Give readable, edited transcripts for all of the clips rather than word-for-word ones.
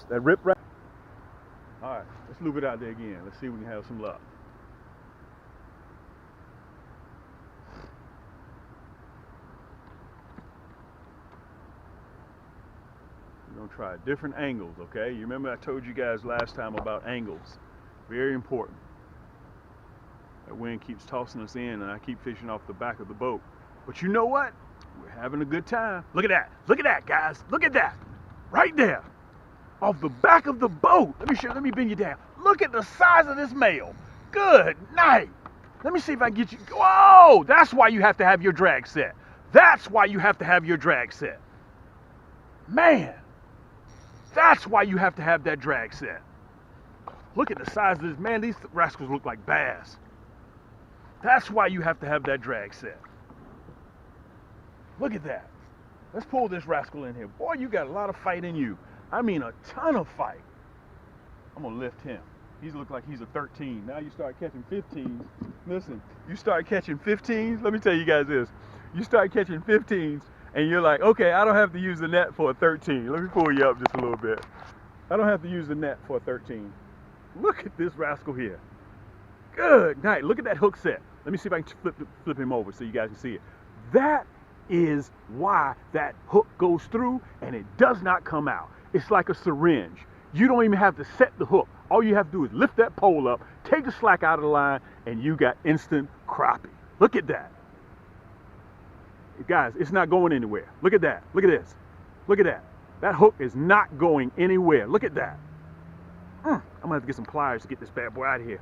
that rip wrap. All right, let's loop it out there again. Let's see if we can have some luck. We're gonna try different angles, okay? You remember I told you guys last time about angles. Very important. That wind keeps tossing us in and I keep fishing off the back of the boat. But you know what? We're having a good time. Look at that. Look at that, guys. Look at that. Right there. Off the back of the boat. Let me bend you down. Look at the size of this male. Good night. Let me see if I can get you. Whoa! That's why you have to have your drag set. That's why you have to have your drag set. Man. That's why you have to have that drag set. Look at the size of this. Man, these rascals look like bass. That's why you have to have that drag set. Look at that. Let's pull this rascal in here. Boy, you got a lot of fight in you. I mean a ton of fight. I'm gonna lift him. He looks like he's a 13. Now you start catching 15s. Listen, you start catching 15s. Let me tell you guys this. You start catching 15s and you're like, okay, I don't have to use the net for a 13. Let me pull you up just a little bit. I don't have to use the net for a 13. Look at this rascal here. Good night. Look at that hook set. Let me see if I can flip him over so you guys can see it. That is why that hook goes through and it does not come out. It's like a syringe. You don't even have to set the hook. All you have to do is lift that pole up, take the slack out of the line, and you got instant crappie. Look at that. Guys, it's not going anywhere. Look at that. Look at this. Look at that. That hook is not going anywhere. Look at that. I'm gonna have to get some pliers to get this bad boy out of here.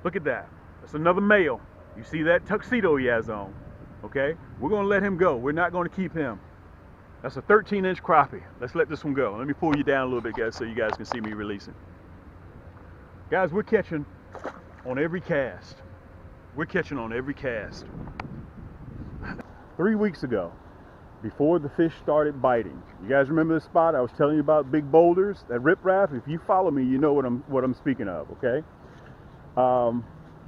Look at that. That's another male. You see that tuxedo he has on, okay? We're gonna let him go. We're not gonna keep him. That's a 13-inch crappie. Let's let this one go. Let me pull you down a little bit, guys, so you guys can see me releasing. Guys, we're catching on every cast. We're catching on every cast. 3 weeks ago, before the fish started biting, you guys remember the spot I was telling you about, big boulders, that riprap? If you follow me, you know what I'm speaking of, okay? I'm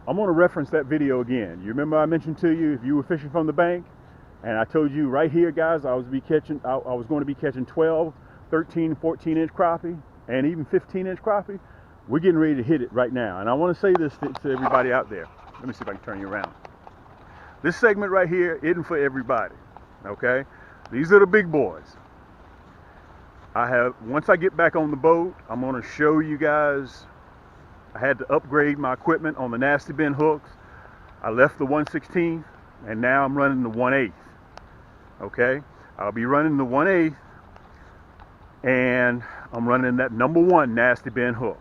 going to reference that video again. You remember I mentioned to you if you were fishing from the bank, and I told you right here, guys, I was going to be catching 12, 13, 14-inch crappie, and even 15-inch crappie. We're getting ready to hit it right now, and I want to say this to everybody out there. Let me see if I can turn you around. This segment right here isn't for everybody, okay? These are the big boys. Once I get back on the boat, I'm going to show you guys. I had to upgrade my equipment on the nasty bin hooks. I left the 1/16 and now I'm running the 1/8. Okay, I'll be running the 1/8 and I'm running that #1 nasty bin hook.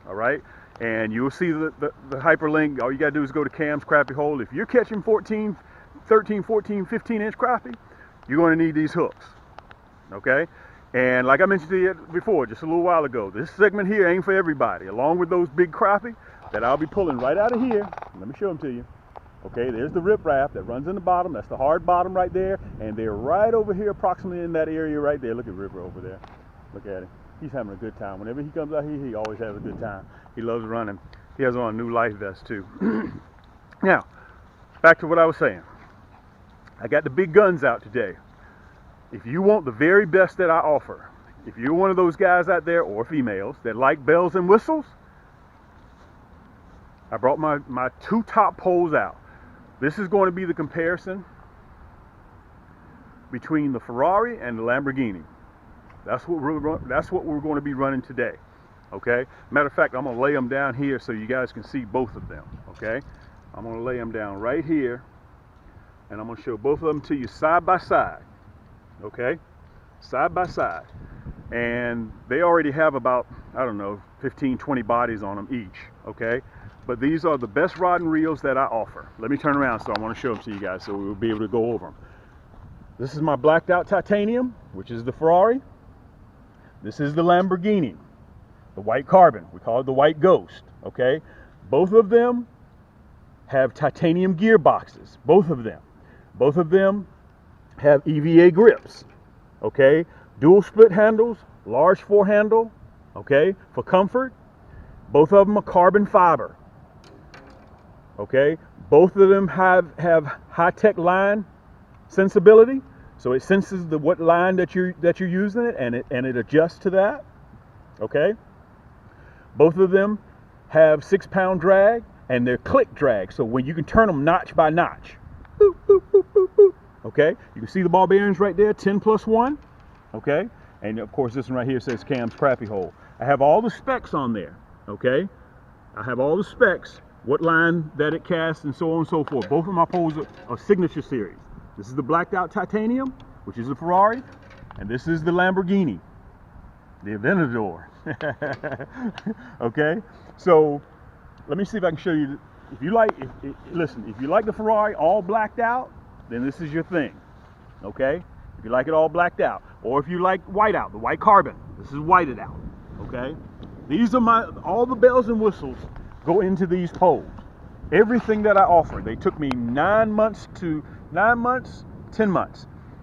All right, and you'll see the hyperlink. All you gotta do is go to Cam's Crappie Hole. If you're catching 13, 14, 15-inch crappie, you're going to need these hooks. Okay. And like I mentioned to you before, just a little while ago, this segment here ain't for everybody. Along with those big crappie that I'll be pulling right out of here. Let me show them to you. Okay, there's the riprap that runs in the bottom. That's the hard bottom right there. And they're right over here, approximately in that area right there. Look at River over there. Look at him. He's having a good time. Whenever he comes out here, he always has a good time. He loves running. He has on a new life vest too. Now, back to what I was saying. I got the big guns out today. If you want the very best that I offer, if you're one of those guys out there, or females, that like bells and whistles, I brought my two top poles out. This is going to be the comparison between the Ferrari and the Lamborghini. That's what we're going to be running today. Okay? Matter of fact, I'm going to lay them down here so you guys can see both of them. Okay? I'm going to lay them down right here, and I'm going to show both of them to you side by side. Okay, side by side, and they already have about, I don't know, 15-20 bodies on them each. Okay, but these are the best rod and reels that I offer. Let me turn around, so I want to show them to you guys so we'll be able to go over them. This is my Blackedout Titanium, which is the Ferrari. This is the Lamborghini, the white carbon. We call it the white ghost. Okay, both of them have titanium gearboxes. Both of them have EVA grips. Okay, dual split handles, large fore handle. Okay, for comfort. Both of them are carbon fiber. Okay, both of them have high-tech line sensibility, So it senses what line that you're using it, and it adjusts to that. Okay. Both of them have 6-pound drag, and they're click drag. So when you can turn them notch by notch. Boop, boop, boop, boop, boop. Okay. You can see the ball bearings right there, 10+1. Okay. And of course this one right here says Cam's Crappie hole. I have all the specs on there. Okay. I have all the specs, what line that it casts, and so on and so forth. Both of my poles are signature series. This is the Blackedout Titanium, which is the Ferrari, and this is the Lamborghini, the Aventador. Okay, so let me see if I can show you. If you like, listen, if you like the Ferrari all blacked out, then this is your thing. Okay, if you like it all blacked out, or if you like white out, the white carbon, this is whited out. Okay, these are all the bells and whistles go into these poles. Everything that I offer. They took me 9 months, 10 months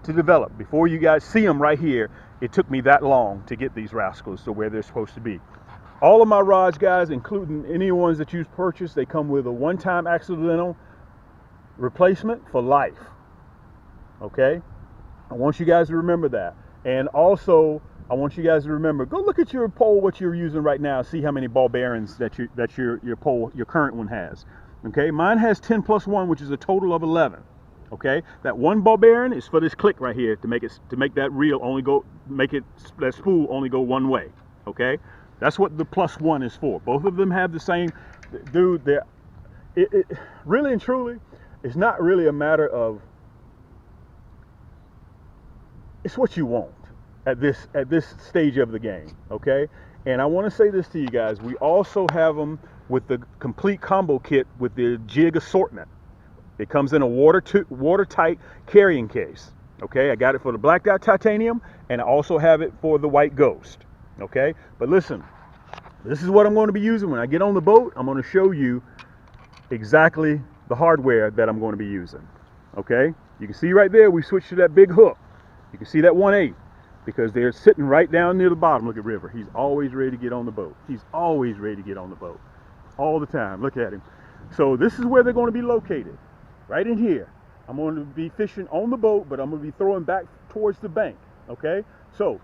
to develop. Before you guys see them right here, it took me that long to get these rascals to where they're supposed to be. All of my rods, guys, including any ones that you've purchased, they come with a one-time accidental replacement for life. Okay? I want you guys to remember that. And also, I want you guys to remember, go look at your pole, what you're using right now, see how many ball bearings that your pole, your current one has. Okay, mine has 10+1, which is a total of 11. Okay, that one ball bearing is for this click right here to make that reel only go, that spool only go one way. Okay, that's what the +1 is for. Both of them have the same, dude. It really and truly, it's not really a matter of, it's what you want at this stage of the game. Okay, and I want to say this to you guys. We also have them with the complete combo kit with the jig assortment. It comes in a watertight carrying case. Okay, I got it for the Blackedout Titanium, and I also have it for the White Ghost. Okay, but listen, this is what I'm going to be using when I get on the boat. I'm going to show you exactly the hardware that I'm going to be using. Okay, you can see right there we switched to that big hook. You can see that 1/8 because they're sitting right down near the bottom. Look at River. He's always ready to get on the boat. He's always ready to get on the boat. All the time. Look at him. So this is where they're going to be located. Right in here. I'm going to be fishing on the boat, but I'm going to be throwing back towards the bank. Okay? So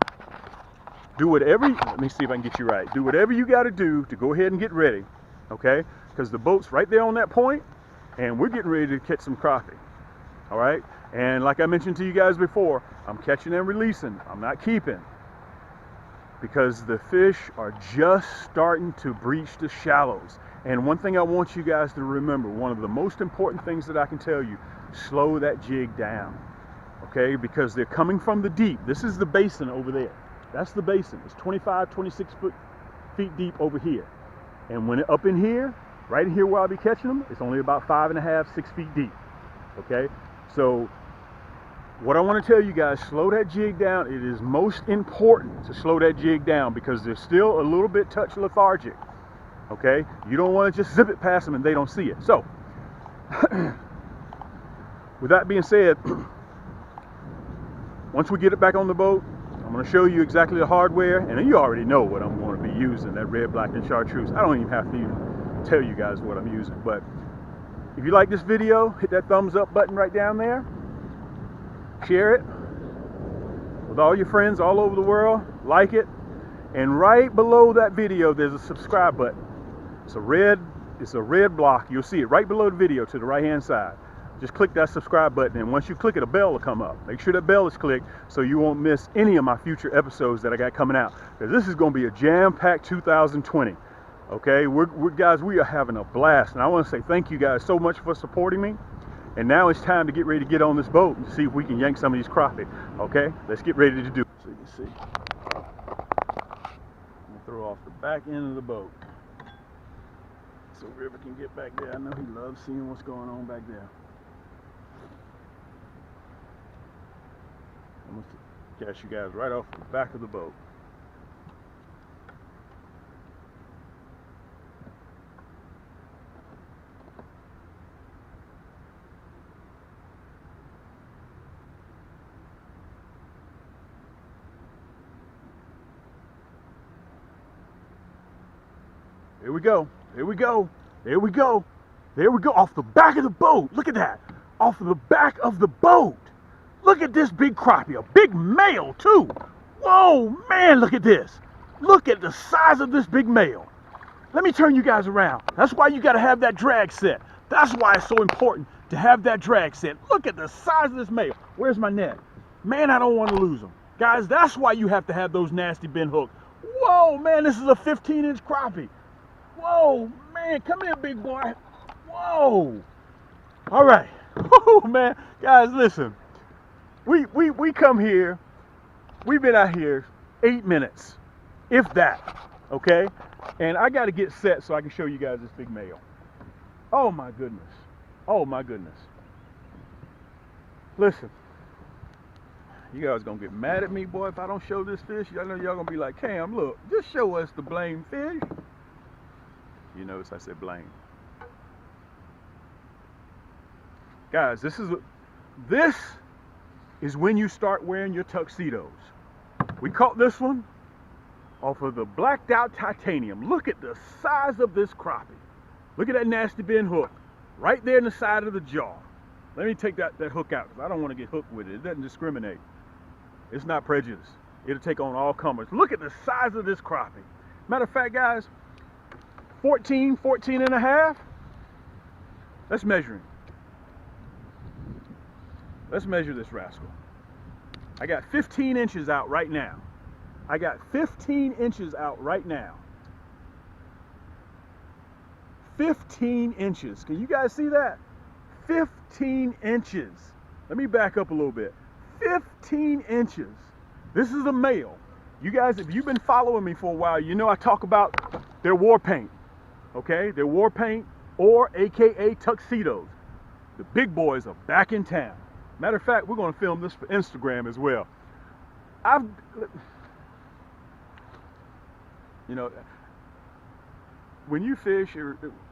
do whatever, let me see if I can get you right. Do whatever you got to do to go ahead and get ready. Okay? Because the boat's right there on that point, and we're getting ready to catch some crappie. All right? And like I mentioned to you guys before, I'm catching and releasing. I'm not keeping. Because the fish are just starting to breach the shallows. And one thing I want you guys to remember, one of the most important things that I can tell you, slow that jig down. Okay? Because they're coming from the deep. This is the basin over there. That's the basin. It's 25, 26 feet deep over here. And when up in here, right in here where I'll be catching them, it's only about 5.5, 6 feet deep. Okay? So what I want to tell you guys, slow that jig down. It is most important to slow that jig down because they're still a little bit touch lethargic. Okay? You don't want to just zip it past them and they don't see it. So, with that being said, once we get it back on the boat, I'm going to show you exactly the hardware, and you already know what I'm going to be using, that Red, Black, and Chartreuse. I don't even have to even tell you guys what I'm using, but if you like this video, hit that thumbs up button right down there. Share it with all your friends all over the world. Like it. And right below that video, there's a subscribe button. It's a red block. You'll see it right below the video to the right-hand side. Just click that subscribe button, and once you click it, a bell will come up. Make sure that bell is clicked so you won't miss any of my future episodes that I got coming out. Because this is going to be a jam-packed 2020. Okay, guys, we are having a blast, and I want to say thank you guys so much for supporting me. And now it's time to get ready to get on this boat and see if we can yank some of these crappie. Okay, let's get ready to do it. So you can see, I'm gonna throw off the back end of the boat so River can get back there. I know he loves seeing what's going on back there. I'm gonna catch you guys right off the back of the boat. Here we go. Here we go. There we go. There we go. Off the back of the boat. Look at that. Off of the back of the boat. Look at this big crappie, a big male too. Whoa, man, look at this. Look at the size of this big male. Let me turn you guys around. That's why you gotta have that drag set. That's why it's so important to have that drag set. Look at the size of this male. Where's my net? Man, I don't want to lose them. Guys, that's why you have to have those nasty bend hooks. Whoa, man, this is a 15-inch crappie. Whoa, man, come here, big boy. Whoa. All right. Oh, man. Guys, listen. We come here. We've been out here 8 minutes, if that, okay? And I got to get set so I can show you guys this big male. Oh, my goodness. Oh, my goodness. Listen. You guys gonna get mad at me, boy, if I don't show this fish. I know y'all gonna be like, Cam, look, just show us the blame fish. You notice I said blame. Guys, this is when you start wearing your tuxedos. We caught this one off of the Blackedout Titanium. Look at the size of this crappie. Look at that nasty bend hook right there in the side of the jaw. Let me take that hook out because I don't want to get hooked with it. It doesn't discriminate. It's not prejudice. It'll take on all comers. Look at the size of this crappie. Matter of fact, guys, 14 and a half. Let's measure him. Let's measure this rascal. I got 15 inches out right now. I got 15 inches out right now. 15 inches. Can you guys see that? 15 inches. Let me back up a little bit. 15 inches. This is a male. You guys, if you've been following me for a while, you know I talk about their war paint. Okay? Their war paint, or AKA tuxedos. The big boys are back in town. Matter of fact, we're going to film this for Instagram as well. You know, when you fish,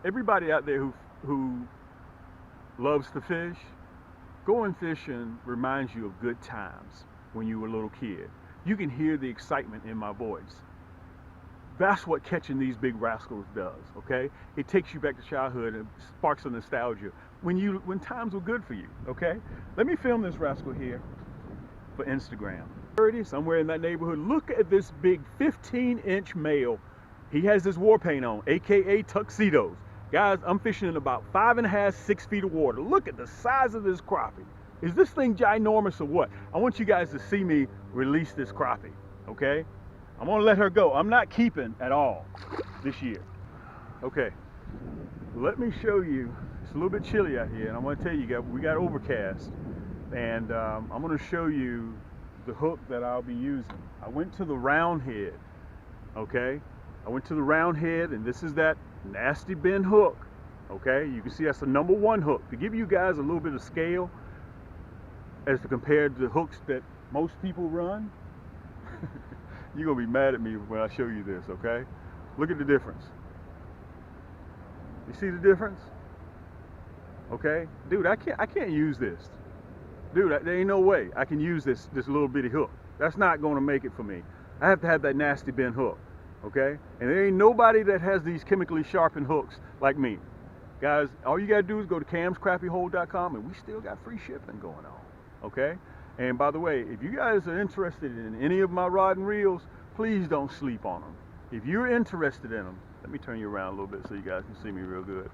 everybody out there who loves to fish, going fishing reminds you of good times when you were a little kid. You can hear the excitement in my voice. That's what catching these big rascals does, okay? It takes you back to childhood and sparks a nostalgia when times were good for you, okay? Let me film this rascal here for Instagram. 30, somewhere in that neighborhood. Look at this big 15-inch male. He has this war paint on, AKA tuxedos. Guys, I'm fishing in about 5.5, 6 feet of water. Look at the size of this crappie. Is this thing ginormous or what? I want you guys to see me release this crappie, okay? I'm gonna let her go. I'm not keeping at all this year. Okay, let me show you. It's a little bit chilly out here, and I'm gonna tell you, we got overcast. And I'm gonna show you the hook that I'll be using. I went to the round head, okay? I went to the round head, and this is that nasty bend hook, okay? You can see that's the #1 hook. To give you guys a little bit of scale as to compare to the hooks that most people run, you're gonna be mad at me when I show you this, okay? Look at the difference. You see the difference? Okay? Dude, I can't use this. Dude, there ain't no way I can use this little bitty hook. That's not gonna make it for me. I have to have that nasty bend hook, okay? And there ain't nobody that has these chemically sharpened hooks like me. Guys, all you gotta do is go to camscrappyhole.com, and we still got free shipping going on, okay? And by the way, if you guys are interested in any of my rod and reels, please don't sleep on them. If you're interested in them, let me turn you around a little bit so you guys can see me real good.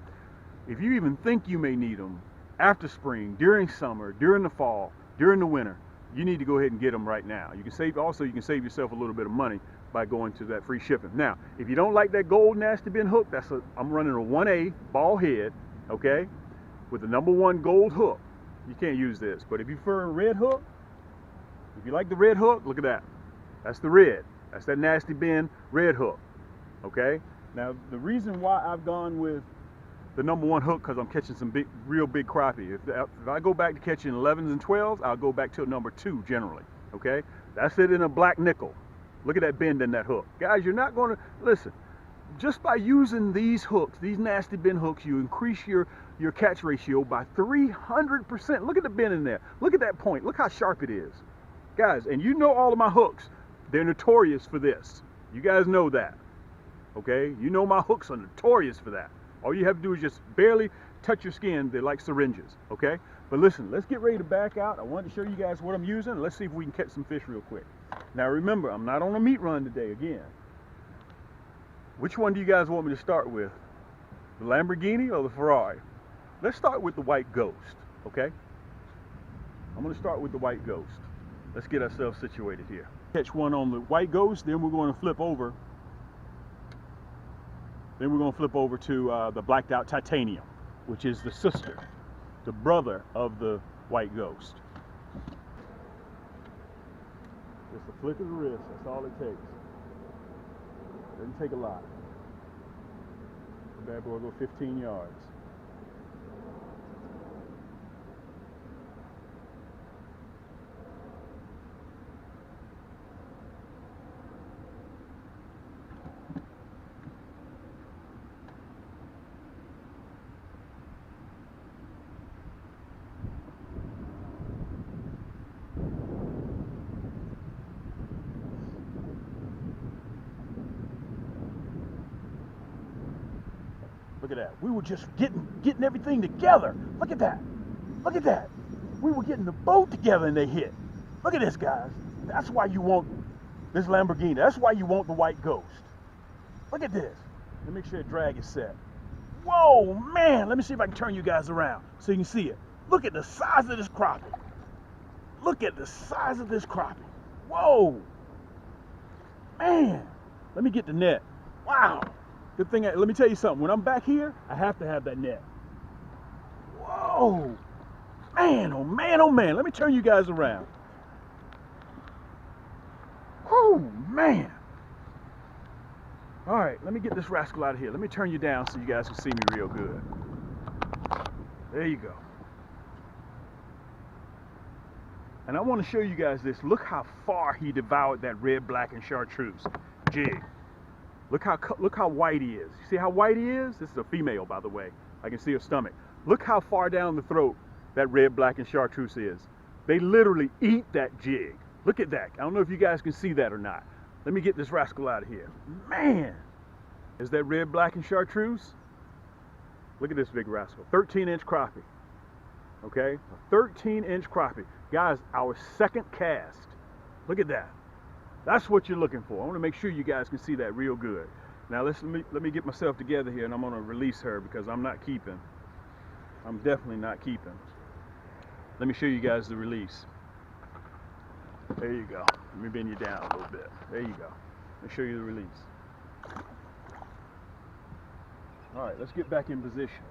If you even think you may need them after spring, during summer, during the fall, during the winter, you need to go ahead and get them right now. You can save yourself a little bit of money by going to that free shipping. Now, if you don't like that gold nasty bend hook, I'm running a 1A ball head, okay, with the #1 gold hook. You can't use this, but if you prefer a red hook, if you like the red hook, look at that. That's the red. That's that nasty bend red hook, okay? Now, the reason why I've gone with the #1 hook, because I'm catching some real big crappie. If I go back to catching 11s and 12s, I'll go back to #2 generally, okay? That's it in a black nickel. Look at that bend in that hook. Guys, you're not gonna, listen, just by using these hooks, these nasty bend hooks, you increase your catch ratio by 300%. Look at the bend in there. Look at that point. Look how sharp it is. Guys, and you know all of my hooks, they're notorious for this. You guys know that, okay? You know my hooks are notorious for that. All you have to do is just barely touch your skin. They're like syringes, okay? But listen, let's get ready to back out. I wanted to show you guys what I'm using. Let's see if we can catch some fish real quick. Now remember, I'm not on a meat run today again. Which one do you guys want me to start with? The Lamborghini or the Ferrari? Let's start with the White Ghost, okay? I'm gonna start with the White Ghost. Let's get ourselves situated here. Catch one on the White Ghost, then we're going to flip over. Then we're going to flip over to the Blackedout Titanium, which is the sister, the brother of the White Ghost. Just a flick of the wrist, that's all it takes. Doesn't take a lot. The bad boy will go 15 yards. Look at that. We were just getting everything together. Look at that. Look at that. We were getting the boat together and they hit. Look at this, guys. That's why you want this Lamborghini. That's why you want the White Ghost. Look at this. Let me make sure the drag is set. Whoa, man. Let me see if I can turn you guys around so you can see it. Look at the size of this crappie. Look at the size of this crappie. Whoa. Man. Let me get the net. Wow. Good thing, let me tell you something. When I'm back here, I have to have that net. Whoa. Man, oh man, oh man. Let me turn you guys around. Oh, man. All right, let me get this rascal out of here. Let me turn you down so you guys can see me real good. There you go. And I want to show you guys this. Look how far he devoured that Red, Black, and Chartreuse jig. Look how white he is. You see how white he is? This is a female, by the way. I can see her stomach. Look how far down the throat that Red, Black, and Chartreuse is. They literally eat that jig. Look at that. I don't know if you guys can see that or not. Let me get this rascal out of here. Man, is that Red, Black, and Chartreuse? Look at this big rascal. 13-inch crappie. Okay, a 13-inch crappie. Guys, our second cast. Look at that. That's what you're looking for. I want to make sure you guys can see that real good. Now let me get myself together here, and I'm going to release her because I'm not keeping. I'm definitely not keeping. Let me show you guys the release. There you go. Let me bend you down a little bit. There you go. Let me show you the release. All right, let's get back in position.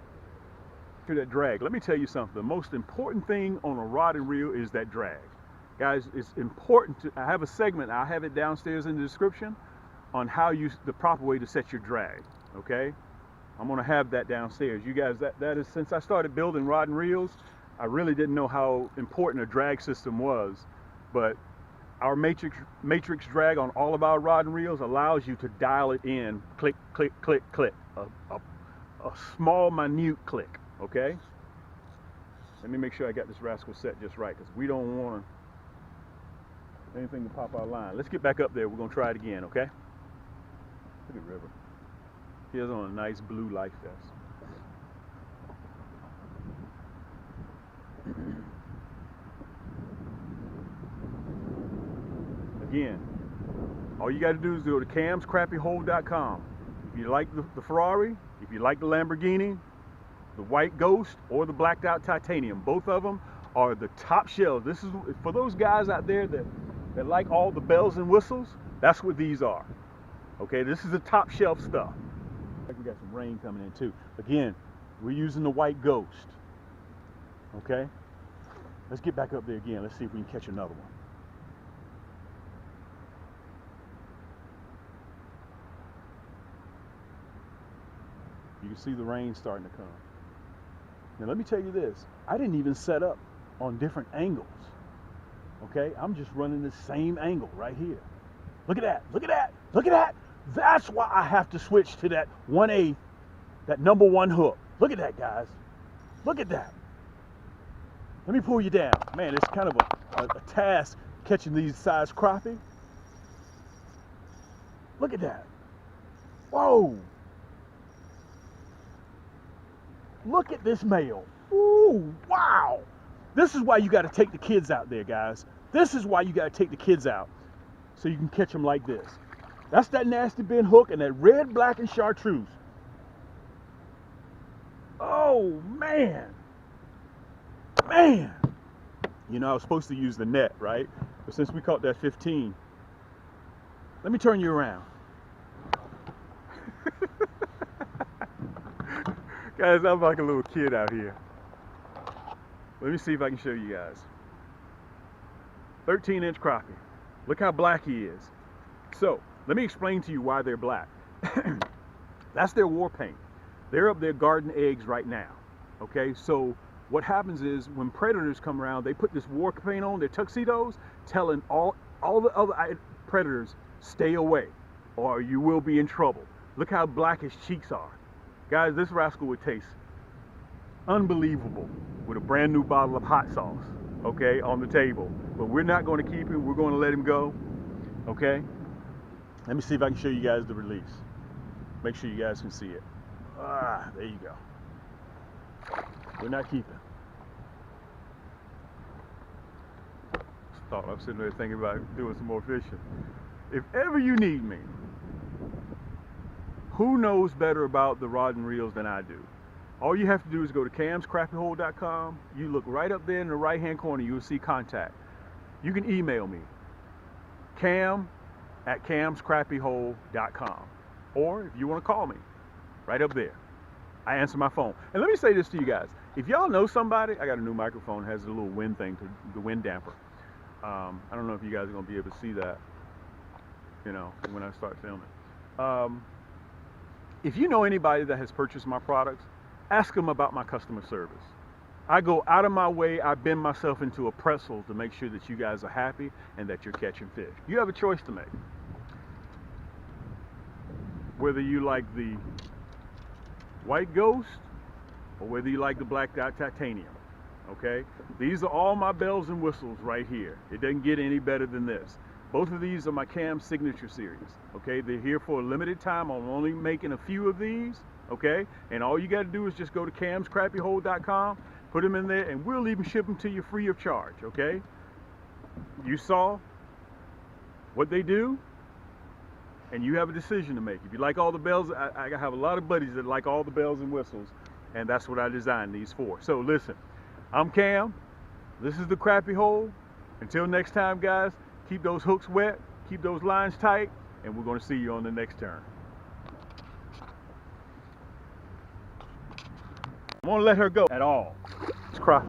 To that drag. Let me tell you something. The most important thing on a rod and reel is that drag. Guys, it's important to, I have a segment, I have it downstairs in the description on how the proper way to set your drag, okay? I'm gonna have that downstairs. You guys, that is, since I started building rod and reels, I really didn't know how important a drag system was, but our matrix drag on all of our rod and reels allows you to dial it in, click, click, click, click, a small, minute click, okay? Let me make sure I got this rascal set just right, because we don't want anything to pop our line. Let's get back up there. We're going to try it again, okay? Look at River. He has on a nice blue life vest. Again, all you got to do is go to camscrappiehold.com. If you like the Ferrari, if you like the Lamborghini, the White Ghost, or the Blackedout Titanium, both of them are the top shelves. This is for those guys out there that like all the bells and whistles. That's what these are. Okay, this is the top shelf stuff. We got some rain coming in too. Again, we're using the White Ghost. Okay, let's get back up there again. Let's see if we can catch another one. You can see the rain starting to come. Now let me tell you this. I didn't even set up on different angles. Okay, I'm just running the same angle right here. Look at that, look at that, look at that. That's why I have to switch to that 1/8, that number 1 hook. Look at that, guys. Look at that. Let me pull you down. Man, it's kind of a task catching these size crappie. Look at that. Whoa. Look at this male. Ooh, wow. This is why you got to take the kids out there, guys. This is why you got to take the kids out so you can catch them like this. That's that nasty bend hook and that red, black, and chartreuse. Oh, man. Man. You know, I was supposed to use the net, right? But since we caught that 15, let me turn you around. Guys, I'm like a little kid out here. Let me see if I can show you guys. 13-inch crappie. Look how black he is. So, let me explain to you why they're black. That's their war paint. They're up there guarding eggs right now. Okay, so what happens is when predators come around, they put this war paint on their tuxedos, telling all the other predators, stay away or you will be in trouble. Look how black his cheeks are. Guys, this rascal would taste unbelievable with a brand new bottle of hot sauce, okay, on the table. But we're not going to keep him. We're going to let him go, okay? Let me see if I can show you guys the release. Make sure you guys can see it. Ah, there you go. We're not keeping. Thought I was sitting there thinking about doing some more fishing. If ever you need me, who knows better about the rod and reels than I do? All you have to do is go to camscrappiehole.com. You look right up there in the right hand corner, you'll see contact. You can email me, cam@camscrappiehole.com. Or if you want to call me, right up there. I answer my phone. And let me say this to you guys. If y'all know somebody, I got a new microphone, has a little wind thing, the wind damper. I don't know if you guys are going to be able to see that, you know, when I start filming. If you know anybody that has purchased my products, ask them about my customer service. I go out of my way, I bend myself into a pretzel to make sure that you guys are happy and that you're catching fish. You have a choice to make. Whether you like the white ghost or whether you like the Blackedout Titanium, okay? These are all my bells and whistles right here. It doesn't get any better than this. Both of these are my Cam Signature Series, okay? They're here for a limited time. I'm only making a few of these, okay? And all you got to do is just go to camscrappiehole.com, put them in there, and we'll even ship them to you free of charge, okay? You saw what they do, and you have a decision to make. If you like all the bells, I have a lot of buddies that like all the bells and whistles, and that's what I designed these for. So listen, I'm Cam. This is the Crappie Hole. Until next time, guys, keep those hooks wet, keep those lines tight, and we're going to see you on the next turn. I won't let her go at all. It's crappie.